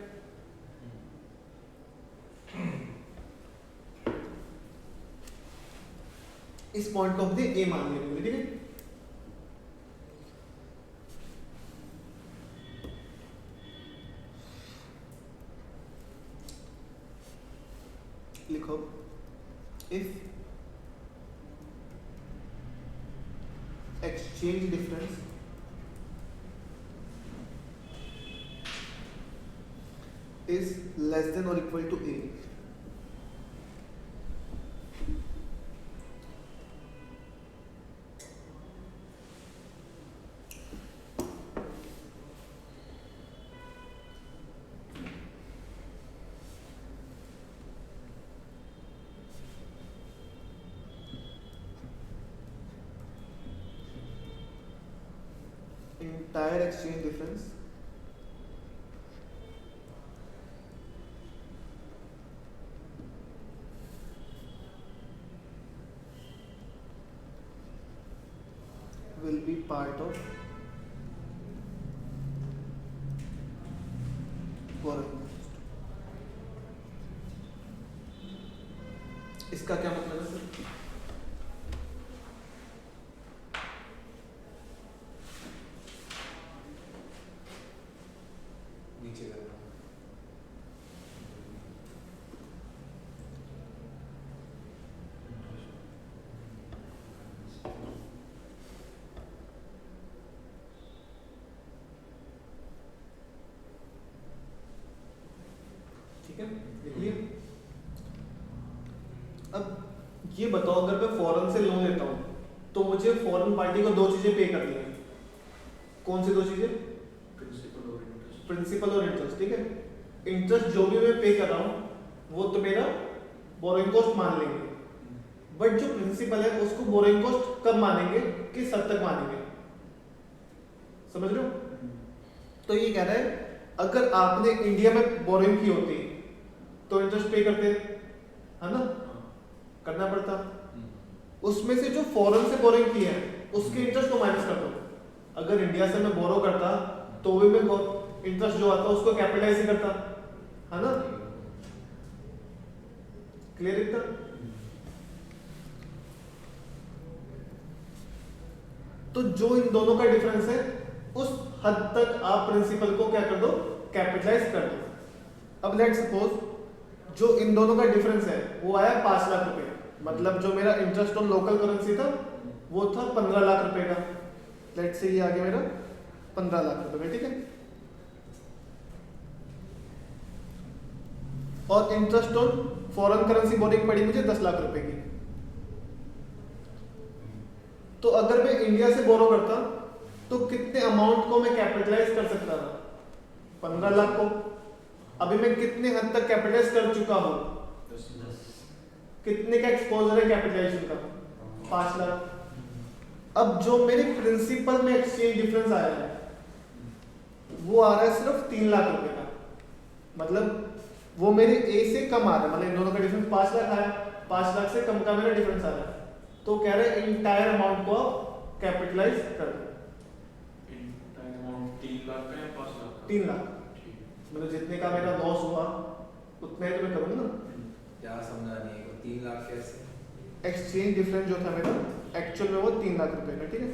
इस पॉइंट को हमने ए मान लिया, ठीक है। लिखो if exchange difference is less than or equal to A, entire exchange difference will be part of borrowing cost। इसका क्या मतलब है सर? नीचे करना। ठीक है, देख लिए। अब ये बताओ अगर मैं फॉरेन से लोन लेता हूँ तो मुझे फॉरेन पार्टी को दो चीजें पे करनी है, कौन सी दो चीजें? प्रिंसिपल और इंटरेस्ट। प्रिंसिपल और इंटरेस्ट, ठीक है। इंटरेस्ट जो भी मैं पे कर रहा हूँ वो तो मेरा बोरोइंग कॉस्ट मान लेंगे, बट जो प्रिंसिपल है उसको बोरोइंग कॉस्ट कब मानेंगे, किस हद तक मानेंगे, समझ रहे हो? तो ये कह रहा है अगर आपने इंडिया में बोरोइंग की होती तो इंटरेस्ट पे करते, है ना, करना पड़ता। उसमें से जो फॉरेन से बोरोइंग की है उसके इंटरेस्ट को माइनस कर दो। अगर इंडिया से मैं बोरो करता तो भी मैं इंटरेस्ट जो आता उसको कैपिटलाइज ही करता, है ना, क्लियर इतना? तो जो इन दोनों का डिफरेंस है उस हद तक आप प्रिंसिपल को क्या कर दो, कैपिटलाइज कर दो। अब लेट्स सपोज जो इन दोनों का डिफरेंस है वो आया 5 लाख रुपए, मतलब जो मेरा इंटरेस्ट ऑन लोकल करेंसी था वो था 15 लाख रुपए का। लेट्स से ये आ गया मेरा 15 लाख रुपए में, ठीक है। और interest on foreign currency boring पड़ी मुझे 10 लाख रुपए की। तो अगर मैं इंडिया से बोरो करता तो कितने अमाउंट को मैं कैपिटलाइज कर सकता था? 15 लाख को। अभी मैं कितने हद तक कैपिटलाइज कर चुका हूं? 10। कितने का एक्सपोजर है कैपिटलाइजेशन का? 5 लाख। अब जो मेरे प्रिंसिपल में एक्सचेंज डिफरेंस आया है वो आ रहा है सिर्फ 3 लाख रुपए का, मतलब वो मेरे ए से कम आ रहा है, मतलब इन दोनों का डिफरेंस 5 लाख आया, 5 लाख से कम का मेरा डिफरेंस आ रहा है। तो कह रहे हैं इंटायर अमाउंट को कैपिटलाइज कर दो। इंटायर अमाउंट 3 लाख का या 5 लाख का? 3 लाख, ठीक। मतलब जितने का मेरा लॉस हुआ उतना ही तो मैं करूंगा ना। क्या समझा नहीं है 3 लाख कैसे? एक्सचेंज डिफरेंस जो था मेरा एक्चुअल में वो 3 लाख रुपए का, ठीक है।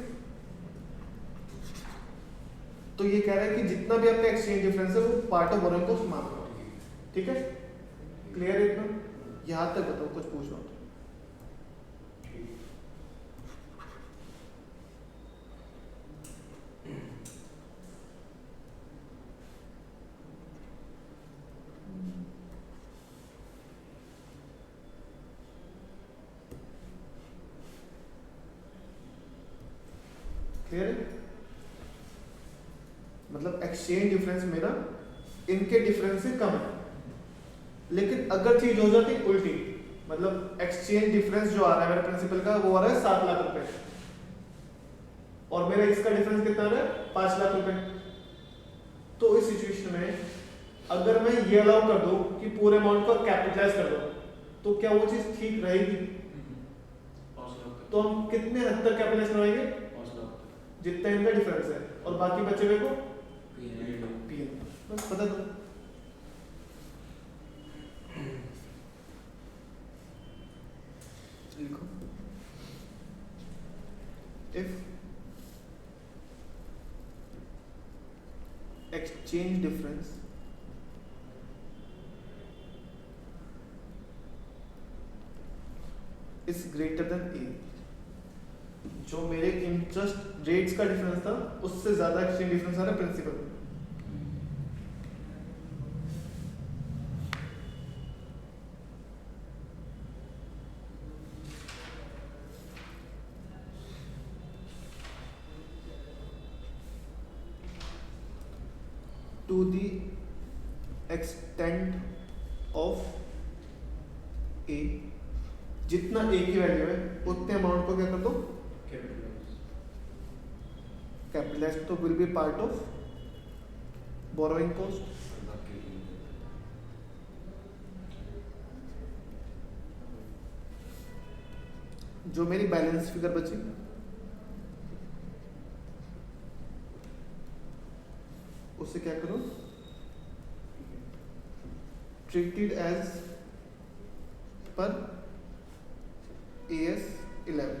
तो ये कह रहा है कि जितना भी आपका एक्सचेंज डिफरेंस है वो पार्ट ऑफ बोरोइंग कॉस्ट मान लो, ठीक है। क्लियर है इतना? यहाँ तक बताओ, कुछ पूछो तो। क्लियर है? मतलब एक्सचेंज डिफरेंस मेरा इनके डिफरेंस से कम है, लेकिन अगर चीज हो जाती उल्टी, मतलब एक्सचेंज डिफरेंस जो आ रहा है मेरे प्रिंसिपल का वो आ रहा है 7 लाख रुपए और मेरा इसका डिफरेंस कितना है 5 लाख रुपए। तो इस सिचुएशन में अगर मैं ये अलाउ कर दूं कि पूरे अमाउंट को कैपिटलाइज कर दो, तो क्या वो चीज ठीक रहेगी? तो हम कितने हद तक कैपिटलाइज करवाएंगे? जितना इनका डिफरेंस है, और बाकी बचे हुए को पी बस पता दो। लिखो if exchange difference is greater than A, जो मेरे इंटरेस्ट रेट्स का डिफरेंस था उससे ज्यादा एक्सचेंज डिफरेंस आ रहा है principal. to the extent of A, जितना A की वैल्यू है उतने अमाउंट को क्या कर दो कैपिटलाइज, तो will be part of borrowing cost. जो मेरी बैलेंस फिगर बची उसे क्या करो treated as per AS11।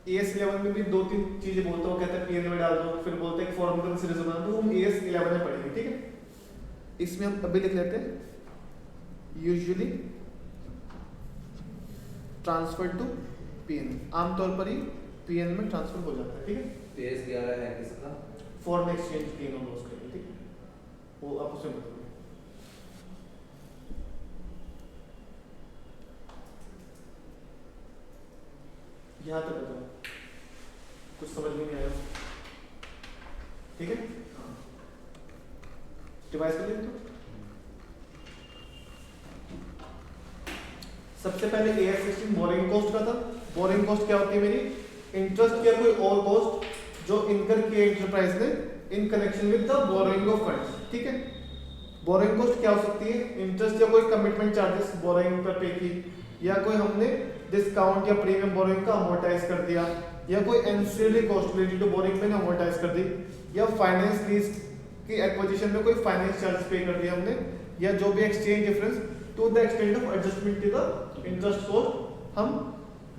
AS11 में भी 2-3 चीजें बोलता हूँ, कहता है पीएन में डाल दो, फिर बोलते हैं फॉर्मूला सीरीज बना दो, हम AS11 में पढ़ेंगे, ठीक है। इसमें हम अभी लिख लेते हैं यूजुअली ट्रांसफर टू पीएन, आमतौर पर ही पीएन में ट्रांसफर हो जाता है, ठीक है। AS11 है किसका? फॉरेन एक्सचेंज गेन और लॉस के लिए, ठीक है, वो आप उसे बताओ। यहाँ तक बताओ, कुछ समझ में नहीं आया, ठीक है। डिवाइस कर लेते तो सबसे पहले AS16 बोरिंग कॉस्ट का था। बोरिंग कॉस्ट क्या होती है मेरी? इंटरेस्ट या कोई और कॉस्ट जो इनकर किए एंटरप्राइज ने in connection with the borrowing of funds, ठीक है। बोरोइंग कॉस्ट क्या हो सकती है? इंटरेस्ट या कोई कमिटमेंट चार्जेस बोरोइंग पर पे की, या कोई हमने डिस्काउंट या प्रीमियम बोरोइंग का अमोर्टाइज कर दिया, या कोई ancillary cost related to borrowing मैंने अमोर्टाइज कर दी, या फाइनेंस लीज की एक्विजिशन में कोई फाइनेंस चार्जेस पे कर दिया हमने, या जो भी exchange difference to the extent of adjustment to the interest cost हम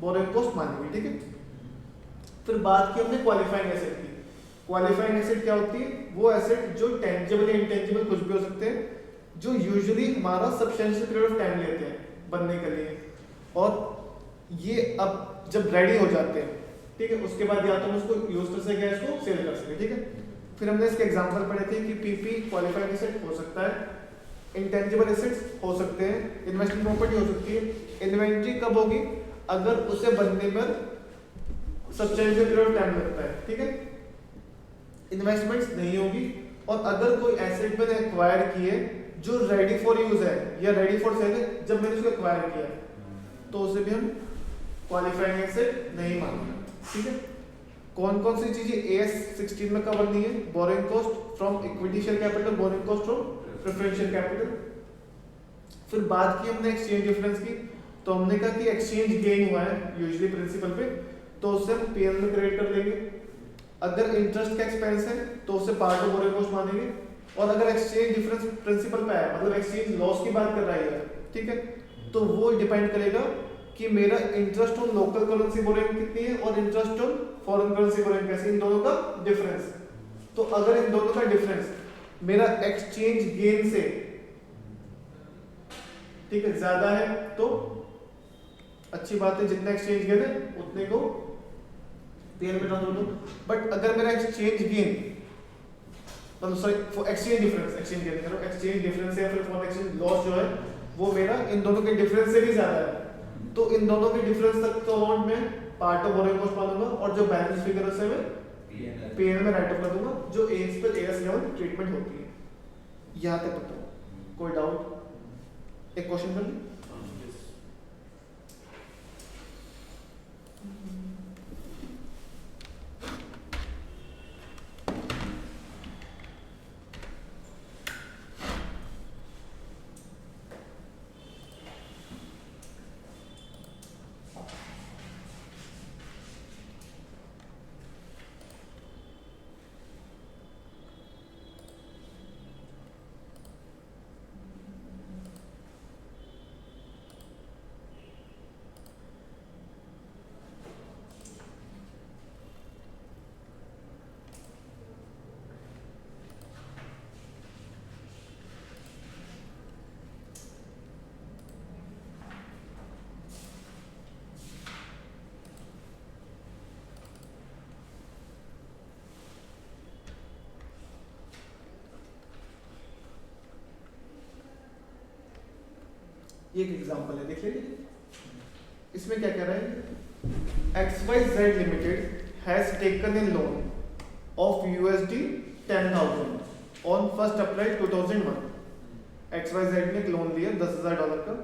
बोरोइंग कॉस्ट मानेंगे, ठीक है। फिर बात की हमने क्वालिफाइंग एसेट की। क्वालिफाइंग एसेट क्या होती है? वो एसेट जो टेंजिबल या इंटेंजिबल कुछ भी हो सकते हैं, जो यूजुअली हमारा सब्सटेंशियल पीरियड ऑफ टाइम लेते हैं बनने के लिए, और ये अब जब रेडी हो जाते हैं, ठीक है, उसके बाद या तो हम उसको यूज कर सके या इसको सेल कर सके, ठीक है। फिर हमने इसके एग्जांपल पढ़े थे कि पीपी क्वालिफाइंग एसेट हो सकता है, इंटेंजिबल एसेट्स हो सकते हैं, इन्वेस्टमेंट प्रॉपर्टी हो सकती है। इन्वेंट्री कब होगी? अगर उसे बनने में सब्सटेंशियल पीरियड ऑफ टाइम लगता है, ठीक है। इन्वेस्टमेंट्स नहीं होगी, और अगर कोई एसेट मैंने एक्वायर की है जो रेडी फॉर यूज है या रेडी फॉर सेल है जब मैंने उसको एक्वायर किया, तो उसे भी हम क्वालिफाइंग एसेट नहीं मानेंगे, ठीक है। कौन कौन सी चीजें AS16 में कवर नहीं है? Borrowing cost from equity share capital, borrowing cost from preferential capital. फिर बात की हमने एक्सचेंज डिफरेंस की, तो हमने कहा कि एक्सचेंज गेन हुआ है यूजुअली प्रिंसिपल पे, तो उससे हम पीएल में क्रेडिट कर लेंगे। अगर इंटरेस्ट का एक्सपेंस है तो उसे पार्ट ऑफ बोरोइंग कॉस्ट मानेंगे, और अगर एक्सचेंज डिफरेंस प्रिंसिपल पे है, मतलब एक्सचेंज लॉस की बात कर रहा है, ठीक है, तो वो डिपेंड करेगा कि मेरा interest on local currency borrowing कितनी है और interest on foreign currency borrowing कैसी, इन दोनों का डिफरेंस। तो अगर इन दोनों का डिफरेंस मेरा एक्सचेंज गेन से, ठीक है, ज्यादा है तो अच्छी बात है, जितना एक्सचेंज गेन है उतने को पीएल में ट्रांसफर दो। बट अगर मेरा एक्सचेंज गेन, मतलब sorry exchange difference, exchange gain करो, एक्सचेंज डिफरेंस या फिर फॉरेन एक्सचेंज लॉस जो है वो मेरा इन दोनों के डिफरेंस से भी ज्यादा है, तो इन दोनों के डिफरेंस तक तो अमाउंट में पार्ट ऑफ बोरोइंग कॉस्ट मानूंगा, और जो बैलेंस फिगर है उसे मैं पीएल में राइट ऑफ कर दूंगा, जो एज पर AS11 ट्रीटमेंट होती है। यहाँ तक बताओ, कोई डाउट? एक क्वेश्चन कर ली। ये एक एग्जांपल है, देख लीजिए। इसमें क्या कह रहा है, XYZ limited has taken a loan of USD 10,000 on 1 April 2001। XYZ ने एक लोन लिया $10,000 का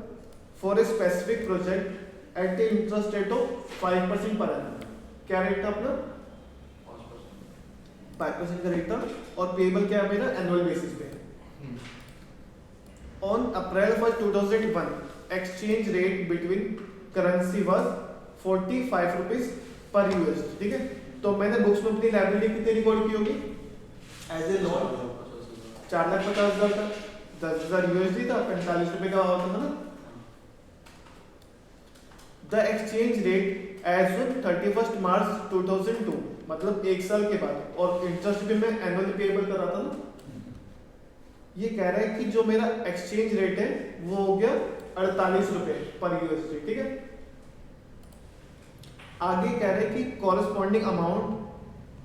for a specific project at A interest rate of 5% per annum. क्या रेट था अपना? 5% का रेट था। और पेबल क्या है मेरा? एनुअल बेसिस पे। On April 1st 2001, exchange rate between currency was 45 rupees per USD, ठीक है। तो मैंने बुक्स में अपनी लाइबिलिटी कितनी रिकॉर्ड की होगी? एज ए लोन 4,50,000 था, 10,000 USD था, 45 रुपए का होता था ना। The exchange rate as on 31 March 2002, मतलब 1 साल के बाद, और इंटरेस्ट भी मैं एनुअली पेबल कर रहा था ना। ये कह रहा है कि जो मेरा एक्सचेंज रेट है वो हो गया 48 रुपए पर USD, ठीक है। आगे कह रहे हैं कि corresponding amount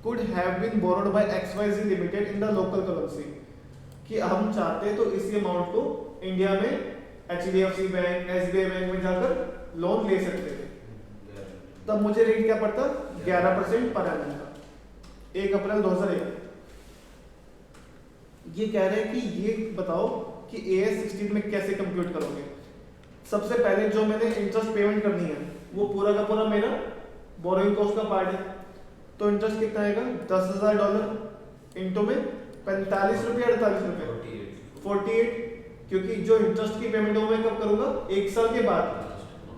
could have been borrowed by XYZ limited in the local currency, कि हम चाहते हैं तो इसी अमाउंट को इंडिया में HDFC बैंक, SBI बैंक में जाकर लोन ले सकते थे। तब मुझे रेट क्या पड़ता? 11% पर एनम का, 1 अप्रैल 2001। ये कह रहे हैं कि ये बताओ कि AS 16 में कैसे कंप्यूट करोगे। सबसे पहले जो मैंने इंटरेस्ट पेमेंट करनी है वो पूरा का पूरा मेरा बोरोइंग कॉस्ट का पार्ट है। तो इंटरेस्ट कितना आएगा? $10,000 इंटू में 45 रुपये 48 रुपये 48, क्योंकि जो इंटरेस्ट की पेमेंट है वो मैं कब करूंगा? 1 साल के बाद।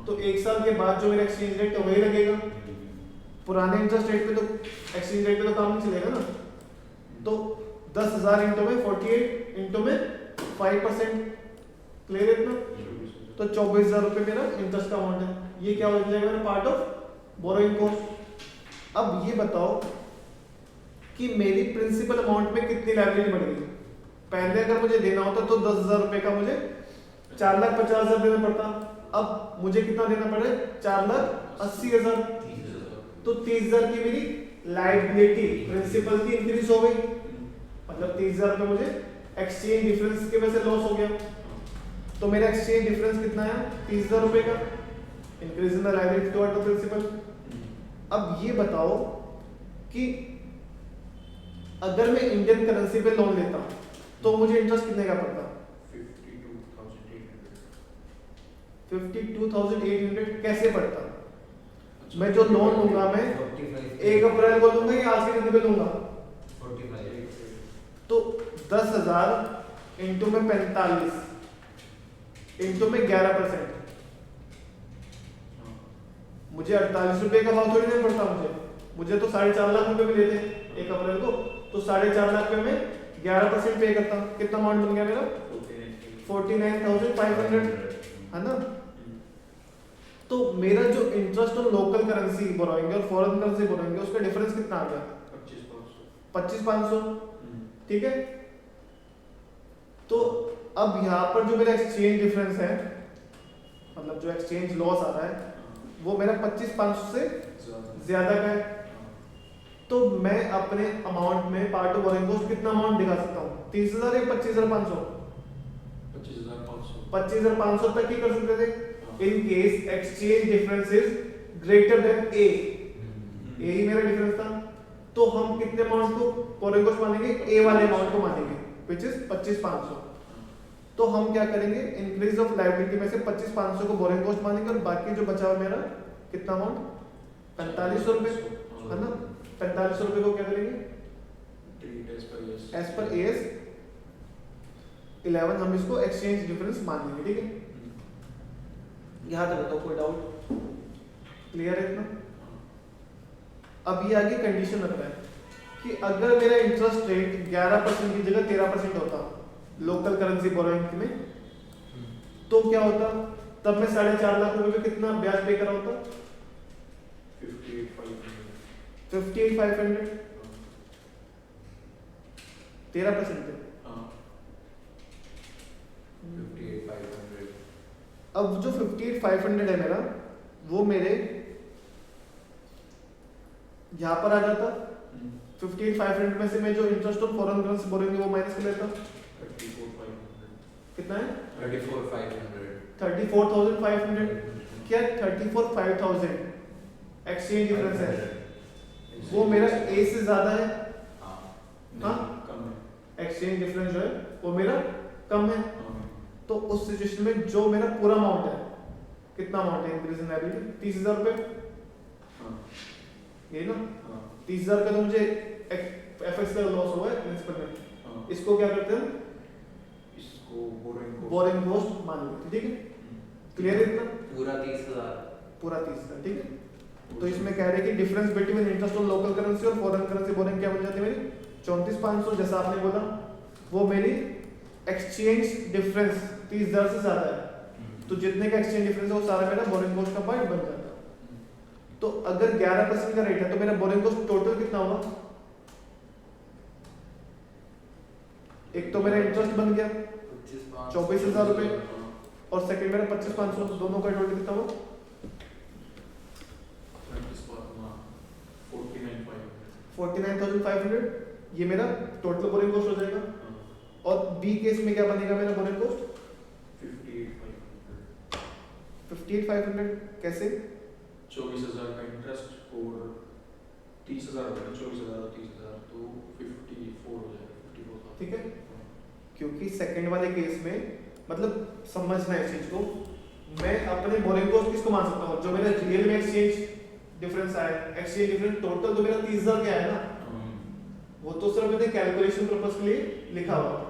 तो 1 साल के बाद जो मेरा एक्सचेंज रेट है वही लगेगा। पुराने इंटरेस्ट रेट पे तो एक्सचेंज रेट पे तो काम नहीं चलेगा ना। तो 10,000 इंटू में 48 इंटू में 5%, क्लियर है इतना? तो 24,000 रुपये मेरा इंटरेस्ट का अमाउंट है। ये क्या हो जाएगा मेरा? Part of borrowing cost. अब ये बताओ कि मेरी प्रिंसिपल अमाउंट में कितनी लायबिलिटी बढ़ गई। पहले अगर मुझे देना होता तो 10,000 रुपये का मुझे 4,50,000 देना पड़ता। अब मुझे कितना देना पड़े? 4,80,000। तो 30,000 की मेरी लायबिलिटी प्रिंसिपल की इंक्रीज हो गई, मतलब 30,000 रुपये मुझे एक्सचेंज डिफरेंस की वजह से लॉस हो गया। तो मेरा एक्सचेंज डिफरेंस कितना है? 30,000 रुपये का, increase in the liability toward the principal. अब ये बताओ कि अगर मैं इंडियन करेंसी पे लोन लेता तो मुझे इंटरेस्ट कितने का पड़ता? 52,800 कैसे पड़ता? मैं जो लोन लूंगा मैं 1 अप्रैल को लूंगा या आज के दिन पे लूंगा? 45। तो 10,000 इंटू में 45 इंटू में 11%, मुझे 48 रुपए का भाव थोड़ी देना पड़ता। मुझे तो 4.5 लाख रुपए मिले थे 1 अप्रैल को, तो 4.5 लाख पे में 11% पे करता। कितना अमाउंट बन गया मेरा? 49,500, है ना। तो मेरा जो interest on local currency borrowing और फॉरेन करेंसी बोरोइंग है उसका डिफरेंस कितना आ गया? 25,500, ठीक है। तो अब यहाँ पर जो मेरा एक्सचेंज डिफरेंस है, मतलब जो एक्सचेंज लॉस आ रहा है वो मेरा 25,500 से ज्यादा का है। तो मैं अपने अमाउंट में पार्ट ऑफ बोरोइंग कॉस्ट कितना अमाउंट दिखा सकता हूँ? 30,000 या 25,500? 25,500 तक ही कर सकते थे। In case exchange difference is greater than A, यही मेरा डिफरेंस था। तो हम कितने अमाउंट को बोरोइंग कॉस्ट मानेंगे? A वाले अमाउंट को मानेंगे, which is 25,500। तो हम क्या करेंगे? इंक्रीज ऑफ लायबिलिटी में से 25,500 को बोरोइंग कॉस्ट मानेंगे और बाकी जो बचा हुआ मेरा कितना अमाउंट? 4500 रुपए, है ना। 4500 रुपए को क्या करेंगे? एज पर AS 11 हम इसको एक्सचेंज डिफरेंस मान लेंगे, ठीक है। यहाँ तक बताओ, कोई डाउट? क्लियर है इतना? अब ये आगे कंडीशन रख रहा है कि अगर मेरा इंटरेस्ट रेट 11% की जगह 13% होता लोकल करेंसी बोरोइंग में, तो क्या होता? तब मैं 4.5 लाख रुपए पे कितना ब्याज पे करा होता? 58,500, 13% पे। 58,500। अब जो 58,500 है मेरा, वो मेरे यहाँ पर आ जाता। 58,500 में से मैं जो interest on foreign currency borrowing है वो माइनस कर लेता। कितना है? 34,500। 34,500 क्या 34,500 एक्सचेंज डिफरेंस है, वो मेरा ए से ज्यादा है। हाँ हाँ कम है। एक्सचेंज डिफरेंस जो है वो मेरा कम है। हाँ। तो उस सिचुएशन में जो मेरा पूरा अमाउंट है, कितना अमाउंट है इंक्रीज इन लायबिलिटी? 30,000 रुपए, हाँ। ये ना हाँ। 30,000 का तो मुझे एफएक्स का लॉस हुआ है प्रिंसिपल में, हाँ। इसको क्या करते हैं इसको बोरिंग बोरिंग कॉस्ट मान लेते हैं, ठीक है? क्लियर है इतना? पूरा 30,000। पूरा 30,000, ठीक है? तो इसमें कह रहे हैं कि difference between interest on local currency और फॉरेन करेंसी बोरिंग क्या बन जाती है मेरी 34,500, जैसा आपने बोला वो मेरी एक्सचेंज डिफरेंस 30,000 से ज्यादा है, तो जितने का एक्सचेंज डिफरेंस है वो सारा मेरा बोरिंग कॉस्ट का पार्ट बन जाता है। तो अगर 11% का रेट है तो मेरा बोरिंग कॉस्ट टोटल कितना होगा? एक तो मेरा इंटरेस्ट बन गया 24,000 रुपए और सेकंड मेरा 25,500, दोनों का टोटल कितना हुआ? 49,500। ये मेरा टोटल बोरिंग कॉस्ट हो जाएगा। और बी केस में क्या बनेगा मेरा बोरिंग कॉस्ट? 58,500 कैसे? 24,000 का इंटरेस्ट और 30,000 रुपये, 24,000 और 30,000 तो 54 हो जाएगा, 54,000। ठीक है, क्योंकि सेकंड वाले केस में मतलब समझना है इस चीज को, मैं अपने बोरिंग कॉस्ट किसको मान सकता हूँ? जो मेरा रियल में एक्सचेंज डिफरेंस आया, एक्सचेंज डिफरेंस टोटल तो मेरा 30,000 का है ना, वो तो सिर्फ मैंने कैलकुलेशन पर्पस के लिए लिखा हुआ है।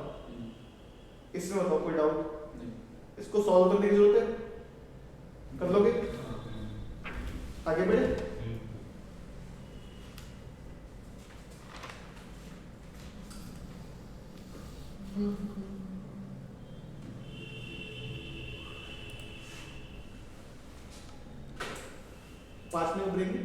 इसमें बताओ कोई डाउट? नहीं। इसको सॉल्व करने की जरूरत है? कर लोगे? आगे बढ़े? पांच में उभरेंगे